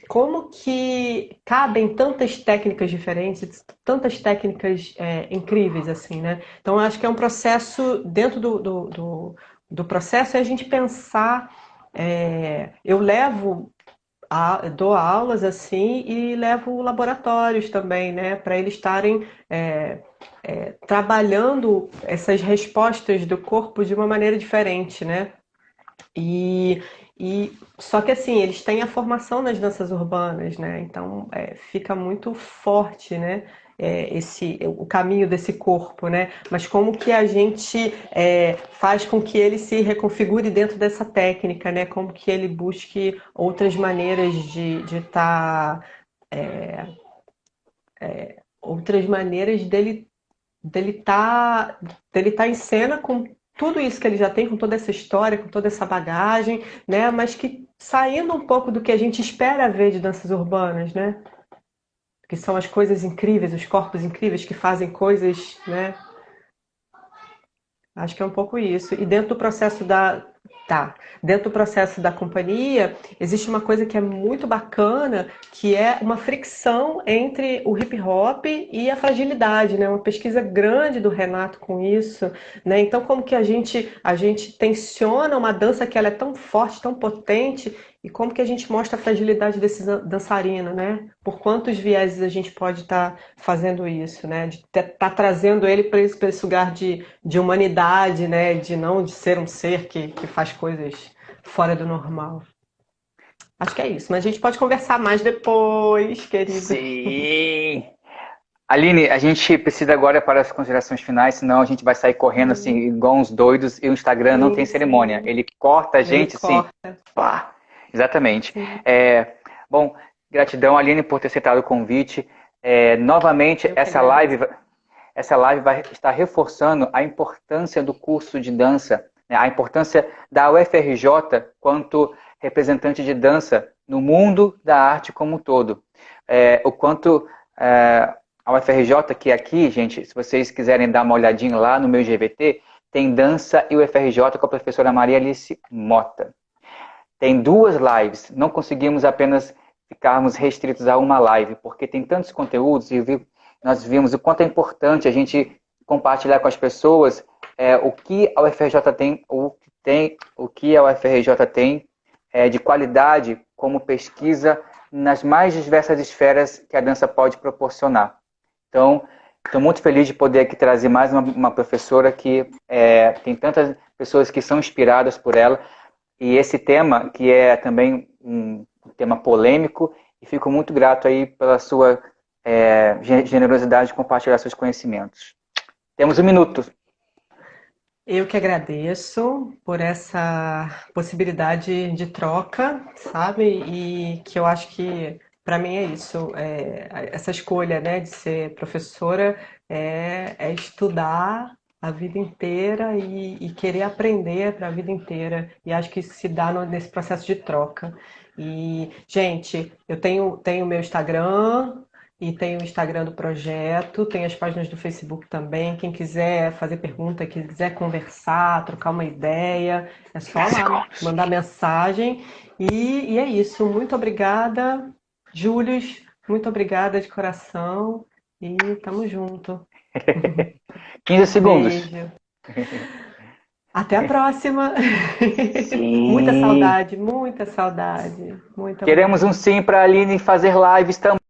como que cabem tantas técnicas diferentes, tantas técnicas incríveis, assim, né? Então, eu acho que é um processo, dentro do processo, é a gente pensar. Eu dou aulas assim e levo laboratórios também, né? Para eles estarem trabalhando essas respostas do corpo de uma maneira diferente, né? E, só que assim, eles têm a formação nas danças urbanas, né? Então fica muito forte, né? O caminho desse corpo, né? Mas como que a gente faz com que ele se reconfigure dentro dessa técnica, né? Como que ele busque outras maneiras de estar, outras maneiras dele tá em cena com tudo isso que ele já tem, com toda essa história, com toda essa bagagem, né? Mas que saindo um pouco do que a gente espera ver de danças urbanas, né? Que são as coisas incríveis, os corpos incríveis que fazem coisas, né? Acho que é um pouco isso. E dentro do processo dentro do processo da companhia, existe uma coisa que é muito bacana, que é uma fricção entre o hip hop e a fragilidade, né? Uma pesquisa grande do Renato com isso, né? Então, como que a gente tensiona uma dança que ela é tão forte, tão potente, e como que a gente mostra a fragilidade desse dançarino, né? Por quantos vieses a gente pode estar fazendo isso, né? De estar trazendo ele para esse lugar de humanidade, né? De ser um ser que faz coisas fora do normal. Acho que é isso, mas a gente pode conversar mais depois, querido. Sim! Aline, a gente precisa agora para as considerações finais, senão a gente vai sair correndo assim, igual uns doidos, e o Instagram não tem Sim, cerimônia. sim. Ele corta a Ele gente assim, corta. pá! Exatamente. Sim, Bom, gratidão, Aline, por ter aceitado o convite. Novamente, eu que agradeço. essa live vai estar reforçando a importância do curso de dança, né? A importância da UFRJ quanto representante de dança no mundo da arte como um todo. O quanto a UFRJ, que aqui, gente, se vocês quiserem dar uma olhadinha lá no meu GVT, tem dança e UFRJ com a professora Maria Alice Mota. Tem duas lives, não conseguimos apenas ficarmos restritos a uma live, porque tem tantos conteúdos e nós vimos o quanto é importante a gente compartilhar com as pessoas o que a UFRJ o que a UFRJ tem de qualidade como pesquisa nas mais diversas esferas que a dança pode proporcionar. Então, estou muito feliz de poder aqui trazer mais uma professora que tem tantas pessoas que são inspiradas por ela, e esse tema, que é também um tema polêmico, e fico muito grato aí pela sua generosidade de compartilhar seus conhecimentos. Temos um minuto. Eu que agradeço por essa possibilidade de troca, sabe? E que eu acho que para mim é isso. Essa escolha, né, de ser professora é estudar a vida inteira e querer aprender para a vida inteira. E acho que isso se dá nesse processo de troca. E, gente, eu tenho meu Instagram e tenho o Instagram do projeto, tenho as páginas do Facebook também. Quem quiser fazer pergunta, quem quiser conversar, trocar uma ideia, é só lá mandar mensagem. E é isso. Muito obrigada, Július. Muito obrigada de coração. E tamo junto. 15 segundos. Beijo. Até a próxima. Muita Sim. saudade, muita saudade. Muito Queremos um obrigada. sim para a Aline fazer lives também.